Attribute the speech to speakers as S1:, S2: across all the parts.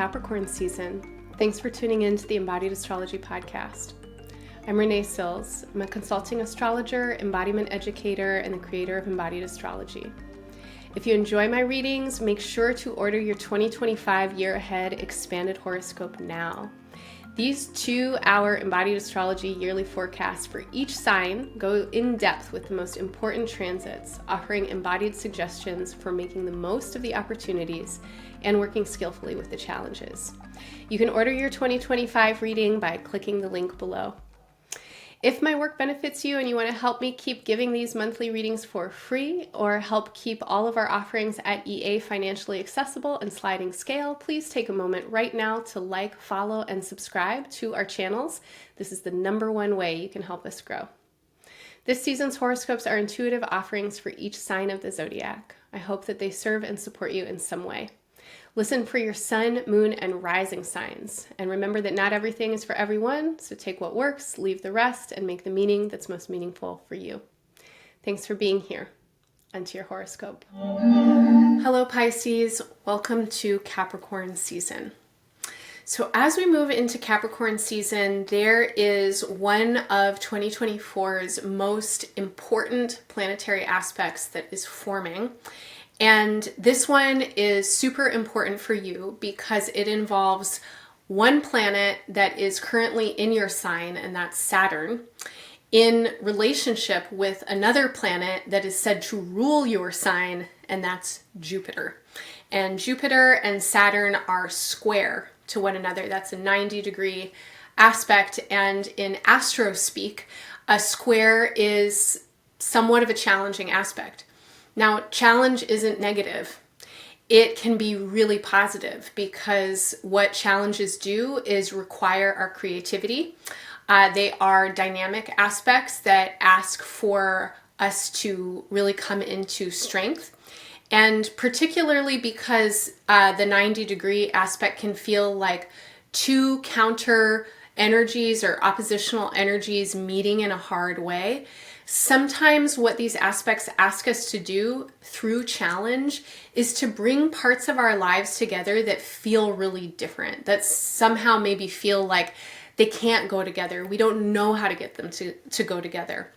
S1: Capricorn season. Thanks for tuning in to the Embodied Astrology podcast. I'm Renee Sills. I'm a consulting astrologer, embodiment educator, and the creator of Embodied Astrology. If you enjoy my readings, make sure to order your 2025 Year Ahead Expanded Horoscope now. These 2-hour Embodied Astrology yearly forecasts for each sign go in depth with the most important transits, offering embodied suggestions for making the most of the opportunities and working skillfully with the challenges. You can order your 2025 reading by clicking the link below. If my work benefits you and you want to help me keep giving these monthly readings for free or help keep all of our offerings at EA financially accessible and sliding scale, please take a moment right now to like, follow, and subscribe to our channels. This is the #1 way you can help us grow. This season's horoscopes are intuitive offerings for each sign of the zodiac. I hope that they serve and support you in some way. Listen for your sun, moon, and rising signs. And remember that not everything is for everyone, so take what works, leave the rest, and make the meaning that's most meaningful for you. Thanks for being here. Onto your horoscope. Hello, Pisces. Welcome to Capricorn season. So as we move into Capricorn season, there is one of 2024's most important planetary aspects that is forming. And this one is super important for you because it involves one planet that is currently in your sign, and that's Saturn, in relationship with another planet that is said to rule your sign, and that's Jupiter. And Jupiter and Saturn are square to one another. That's a 90-degree aspect, and in astro speak, a square is somewhat of a challenging aspect. Now, challenge isn't negative. It can be really positive because what challenges do is require our creativity. They are dynamic aspects that ask for us to really come into strength. And particularly because the 90-degree aspect can feel like two counter energies or oppositional energies meeting in a hard way. Sometimes what these aspects ask us to do through challenge is to bring parts of our lives together that feel really different, that somehow maybe feel like they can't go together. We don't know how to get them to go together.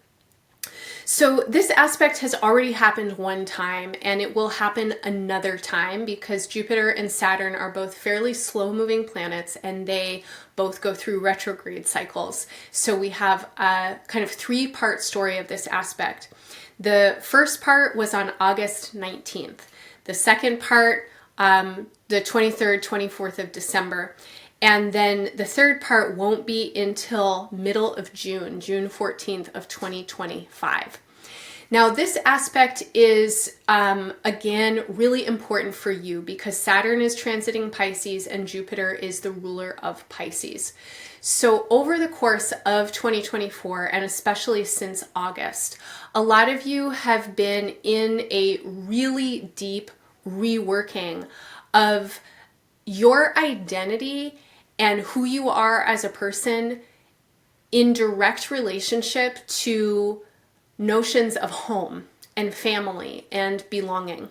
S1: So this aspect has already happened one time, and it will happen another time because Jupiter and Saturn are both fairly slow-moving planets, and they both go through retrograde cycles. So we have a kind of 3-part story of this aspect. The first part was on August 19th. The second part, the 23rd, 24th of December. And then the third part won't be until middle of June, June 14th of 2025. Now, this aspect is, again, really important for you because Saturn is transiting Pisces and Jupiter is the ruler of Pisces. So over the course of 2024, and especially since August, a lot of you have been in a really deep reworking of your identity and who you are as a person in direct relationship to notions of home and family and belonging.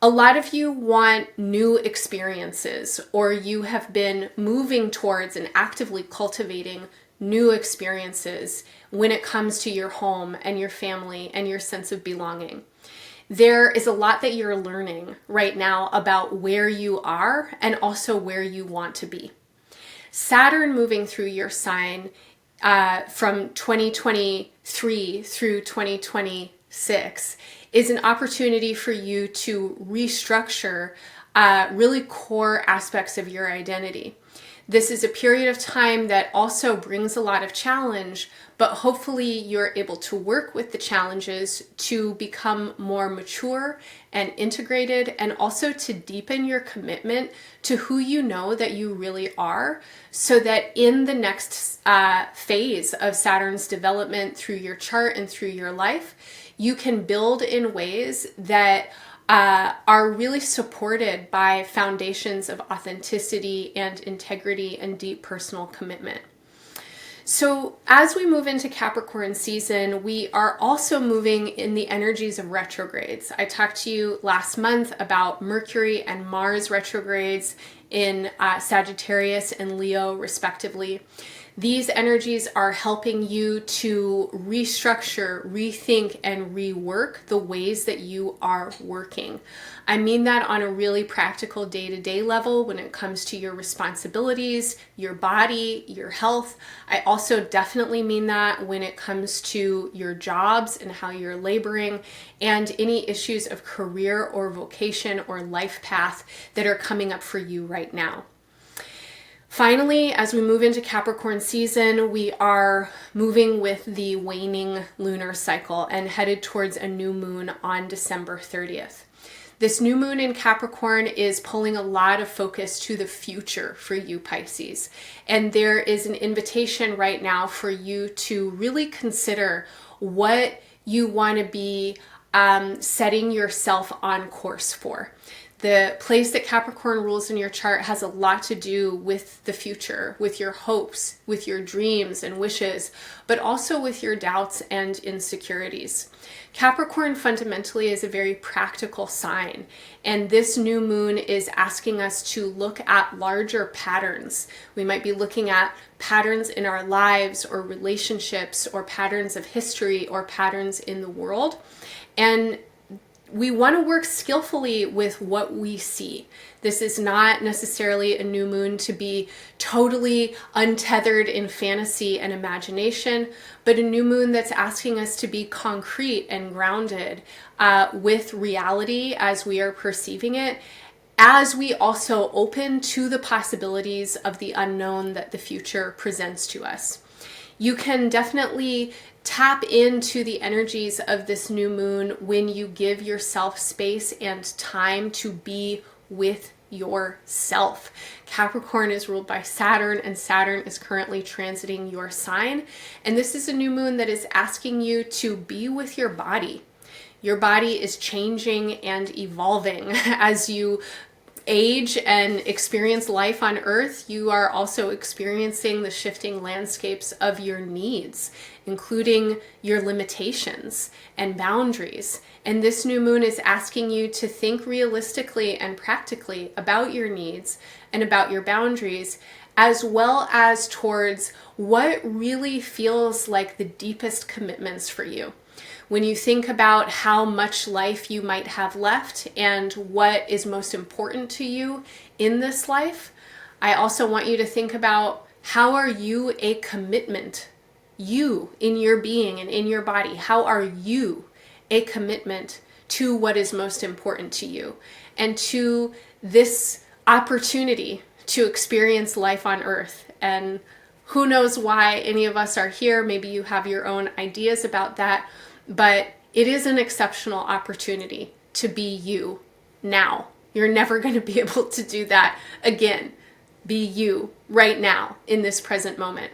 S1: A lot of you want new experiences, or you have been moving towards and actively cultivating new experiences when it comes to your home and your family and your sense of belonging. There is a lot that you're learning right now about where you are and also where you want to be. Saturn moving through your sign from 2023 through 2026 is an opportunity for you to restructure really core aspects of your identity. This is a period of time that also brings a lot of challenge, but hopefully you're able to work with the challenges to become more mature and integrated, and also to deepen your commitment to who you know that you really are, so that in the next phase of Saturn's development through your chart and through your life, you can build in ways that are really supported by foundations of authenticity and integrity and deep personal commitment. So as we move into Capricorn season, we are also moving in the energies of retrogrades. I talked to you last month about Mercury and Mars retrogrades in Sagittarius and Leo, respectively. These energies are helping you to restructure, rethink, and rework the ways that you are working. I mean that on a really practical day-to-day level when it comes to your responsibilities, your body, your health. I also definitely mean that when it comes to your jobs and how you're laboring, and any issues of career or vocation or life path that are coming up for you right now. Finally, as we move into Capricorn season, we are moving with the waning lunar cycle and headed towards a new moon on December 30th. This new moon in Capricorn is pulling a lot of focus to the future for you, Pisces. And there is an invitation right now for you to really consider what you want to be setting yourself on course for. The place that Capricorn rules in your chart has a lot to do with the future, with your hopes, with your dreams and wishes, but also with your doubts and insecurities. Capricorn fundamentally is a very practical sign, and this new moon is asking us to look at larger patterns. We might be looking at patterns in our lives or relationships or patterns of history or patterns in the world. And we want to work skillfully with what we see. This is not necessarily a new moon to be totally untethered in fantasy and imagination, but a new moon that's asking us to be concrete and grounded with reality as we are perceiving it, as we also open to the possibilities of the unknown that the future presents to us. You can definitely tap into the energies of this new moon when you give yourself space and time to be with yourself. Capricorn is ruled by Saturn, and Saturn is currently transiting your sign. And this is a new moon that is asking you to be with your body. Your body is changing and evolving as you age and experience life on Earth. You are also experiencing the shifting landscapes of your needs, including your limitations and boundaries. And this new moon is asking you to think realistically and practically about your needs and about your boundaries, as well as towards what really feels like the deepest commitments for you. When you think about how much life you might have left and what is most important to you in this life, I also want you to think about how are you a commitment? You in your being and in your body, how are you a commitment to what is most important to you and to this opportunity to experience life on Earth? And who knows why any of us are here? Maybe you have your own ideas about that. But it is an exceptional opportunity to be you now. You're never going to be able to do that again. Be you right now in this present moment.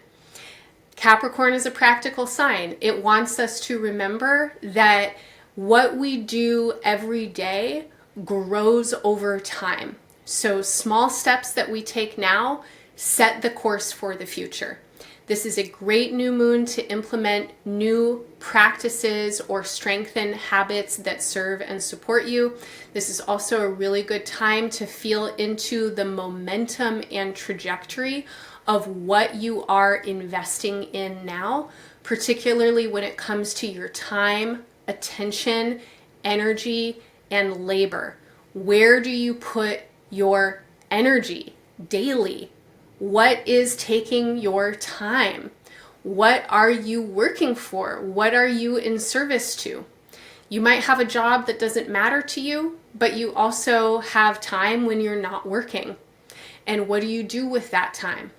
S1: Capricorn is a practical sign. It wants us to remember that what we do every day grows over time. So small steps that we take now set the course for the future. This is a great new moon to implement new practices or strengthen habits that serve and support you. This is also a really good time to feel into the momentum and trajectory of what you are investing in now, particularly when it comes to your time, attention, energy, and labor. Where do you put your energy daily? What is taking your time? What are you working for? What are you in service to? You might have a job that doesn't matter to you, but you also have time when you're not working. And what do you do with that time?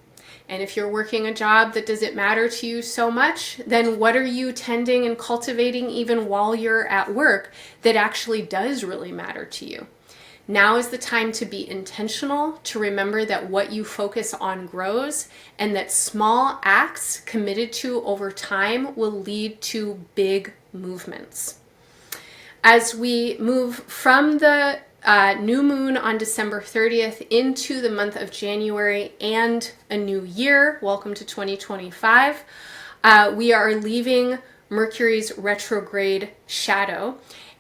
S1: And if you're working a job that doesn't matter to you so much, then what are you tending and cultivating even while you're at work that actually does really matter to you? Now is the time to be intentional, to remember that what you focus on grows, and that small acts committed to over time will lead to big movements. As we move from the new moon on December 30th into the month of January and a new year, welcome to 2025, we are leaving Mercury's retrograde shadow.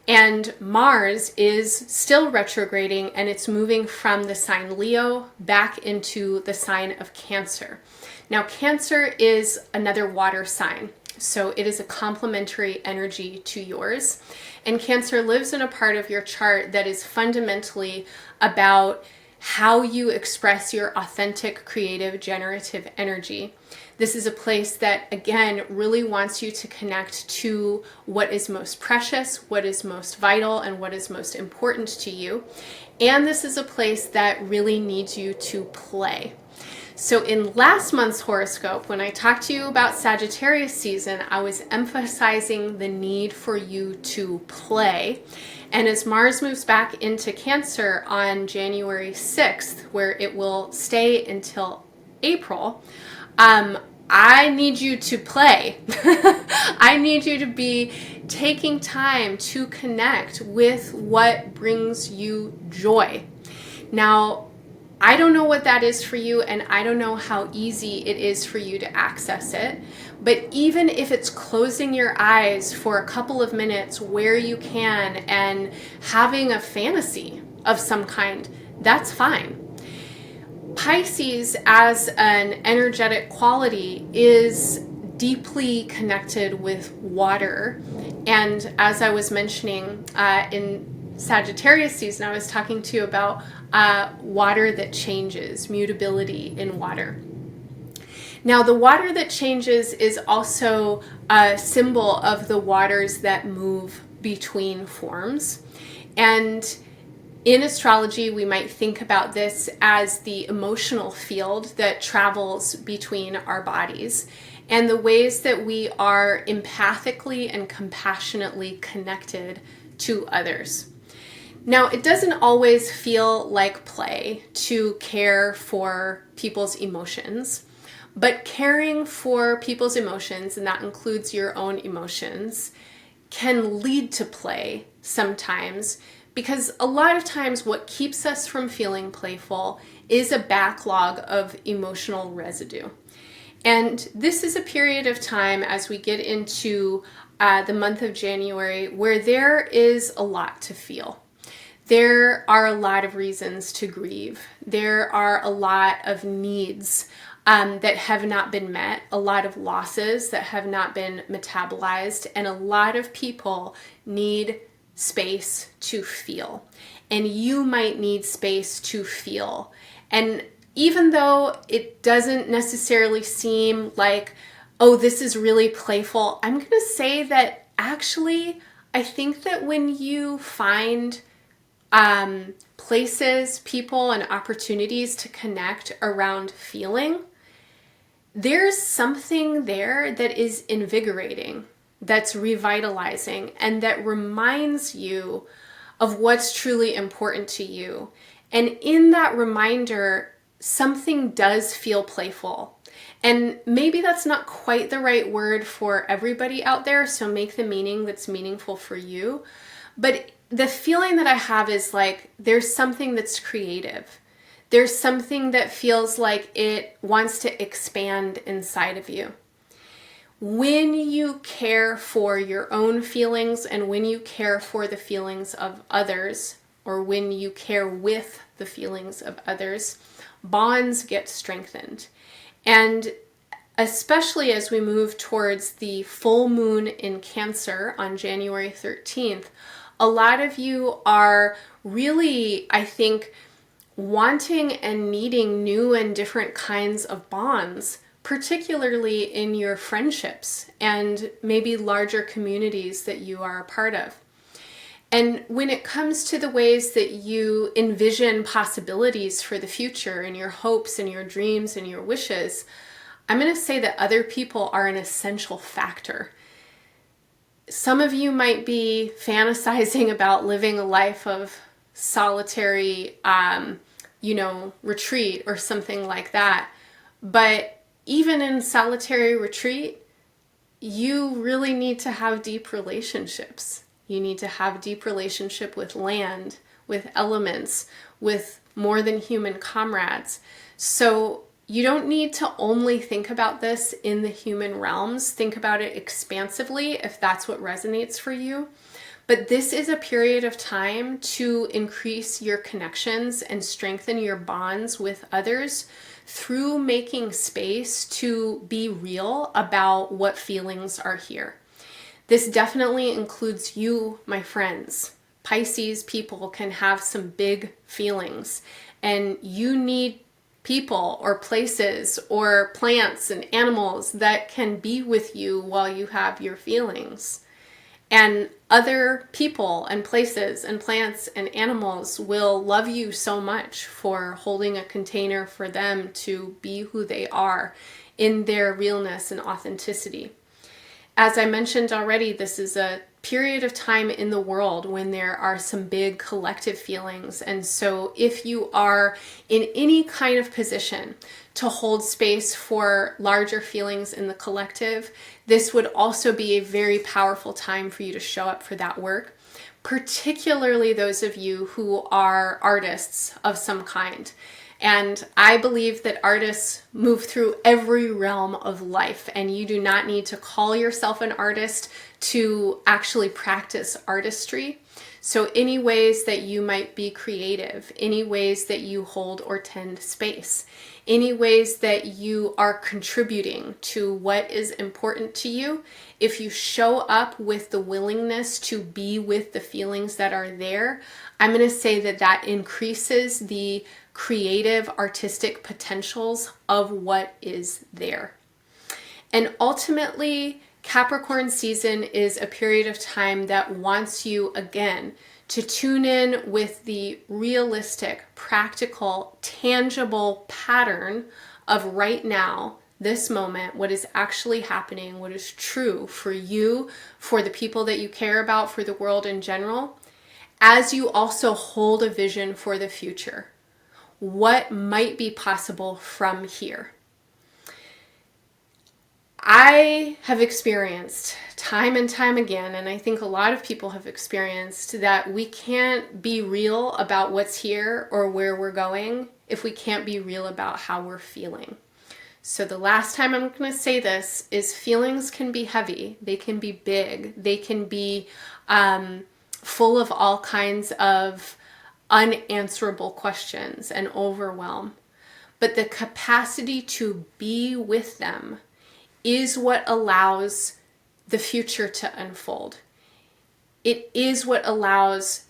S1: And Mars is still retrograding, and it's moving from the sign Leo back into the sign of Cancer. Now, Cancer is another water sign, so it is a complementary energy to yours. And Cancer lives in a part of your chart that is fundamentally about how you express your authentic, creative, generative energy. This is a place that, again, really wants you to connect to what is most precious, what is most vital, and what is most important to you. And this is a place that really needs you to play. So in last month's horoscope, when I talked to you about Sagittarius season, I was emphasizing the need for you to play. And as Mars moves back into Cancer on January 6th, where it will stay until April, I need you to play. I need you to be taking time to connect with what brings you joy. Now, I don't know what that is for you, and I don't know how easy it is for you to access it. But even if it's closing your eyes for a couple of minutes where you can and having a fantasy of some kind, that's fine. Pisces as an energetic quality is deeply connected with water. And as I was mentioning in Sagittarius season, I was talking to you about water that changes, mutability in water. Now, the water that changes is also a symbol of the waters that move between forms. And in astrology, we might think about this as the emotional field that travels between our bodies and the ways that we are empathically and compassionately connected to others. Now, it doesn't always feel like play to care for people's emotions, but caring for people's emotions, and that includes your own emotions, can lead to play sometimes, because a lot of times what keeps us from feeling playful is a backlog of emotional residue. And this is a period of time as we get into the month of January where there is a lot to feel. There are a lot of reasons to grieve. There are a lot of needs that have not been met, a lot of losses that have not been metabolized, and a lot of people need space to feel. And you might need space to feel. And even though it doesn't necessarily seem like, oh, this is really playful, I'm going to say that actually, I think that when you find places, people, and opportunities to connect around feeling, there's something there that is invigorating, that's revitalizing, and that reminds you of what's truly important to you. And in that reminder, something does feel playful. And maybe that's not quite the right word for everybody out there, so make the meaning that's meaningful for you. But the feeling that I have is like there's something that's creative. There's something that feels like it wants to expand inside of you. When you care for your own feelings and when you care for the feelings of others, or when you care with the feelings of others, bonds get strengthened. And especially as we move towards the full moon in Cancer on January 13th, a lot of you are really, I think, wanting and needing new and different kinds of bonds, particularly in your friendships and maybe larger communities that you are a part of. And when it comes to the ways that you envision possibilities for the future and your hopes and your dreams and your wishes, I'm going to say that other people are an essential factor. Some of you might be fantasizing about living a life of solitary, retreat or something like that. But even in solitary retreat, you really need to have deep relationships. You need to have deep relationship with land, with elements, with more than human comrades. So you don't need to only think about this in the human realms. Think about it expansively if that's what resonates for you. But this is a period of time to increase your connections and strengthen your bonds with others through making space to be real about what feelings are here. This definitely includes you, my friends. Pisces people can have some big feelings, and you need people or places or plants and animals that can be with you while you have your feelings. And other people and places and plants and animals will love you so much for holding a container for them to be who they are in their realness and authenticity. As I mentioned already, this is a period of time in the world when there are some big collective feelings. And so if you are in any kind of position to hold space for larger feelings in the collective, this would also be a very powerful time for you to show up for that work, particularly those of you who are artists of some kind. And I believe that artists move through every realm of life, and you do not need to call yourself an artist to actually practice artistry. So any ways that you might be creative, any ways that you hold or tend space, any ways that you are contributing to what is important to you, if you show up with the willingness to be with the feelings that are there, I'm going to say that that increases the creative, artistic potentials of what is there. And ultimately, Capricorn season is a period of time that wants you, again, to tune in with the realistic, practical, tangible pattern of right now, this moment, what is actually happening, what is true for you, for the people that you care about, for the world in general, as you also hold a vision for the future. What might be possible from here? I have experienced time and time again, and I think a lot of people have experienced, that we can't be real about what's here or where we're going if we can't be real about how we're feeling. So the last time I'm going to say this is feelings can be heavy, they can be big, they can be full of all kinds of unanswerable questions and overwhelm. But the capacity to be with them is what allows the future to unfold. It is what allows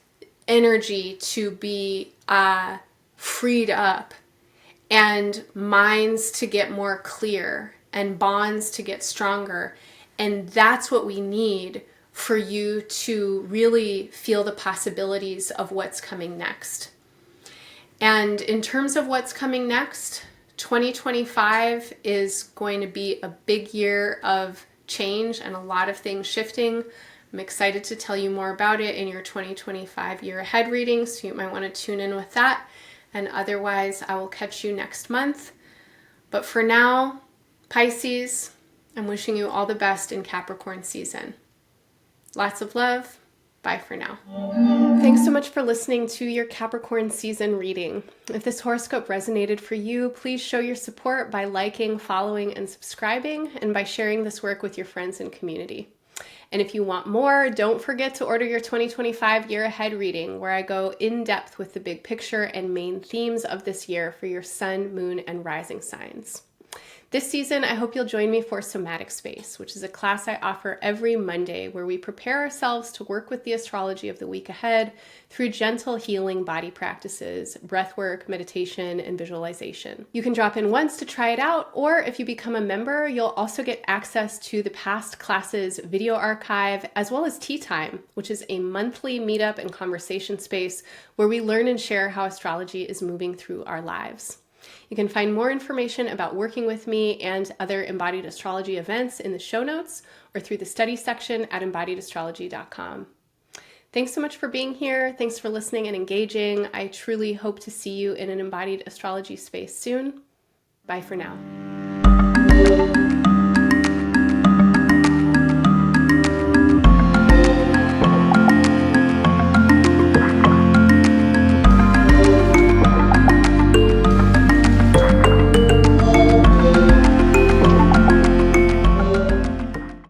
S1: energy to be freed up, and minds to get more clear, and bonds to get stronger. And that's what we need for you to really feel the possibilities of what's coming next. And in terms of what's coming next, 2025 is going to be a big year of change and a lot of things shifting. I'm excited to tell you more about it in your 2025 year ahead reading, so you might want to tune in with that. And otherwise, I will catch you next month. But for now, Pisces, I'm wishing you all the best in Capricorn season. Lots of love. Bye for now. Thanks so much for listening to your Capricorn season reading. If this horoscope resonated for you, please show your support by liking, following, and subscribing, and by sharing this work with your friends and community. And if you want more, don't forget to order your 2025 year ahead reading, where I go in depth with the big picture and main themes of this year for your sun, moon, and rising signs. This season, I hope you'll join me for Somatic Space, which is a class I offer every Monday where we prepare ourselves to work with the astrology of the week ahead through gentle healing body practices, breathwork, meditation, and visualization. You can drop in once to try it out, or if you become a member, you'll also get access to the past classes video archive, as well as Tea Time, which is a monthly meetup and conversation space where we learn and share how astrology is moving through our lives. You can find more information about working with me and other Embodied Astrology events in the show notes or through the study section at embodiedastrology.com. Thanks so much for being here. Thanks for listening and engaging. I truly hope to see you in an Embodied Astrology space soon. Bye for now.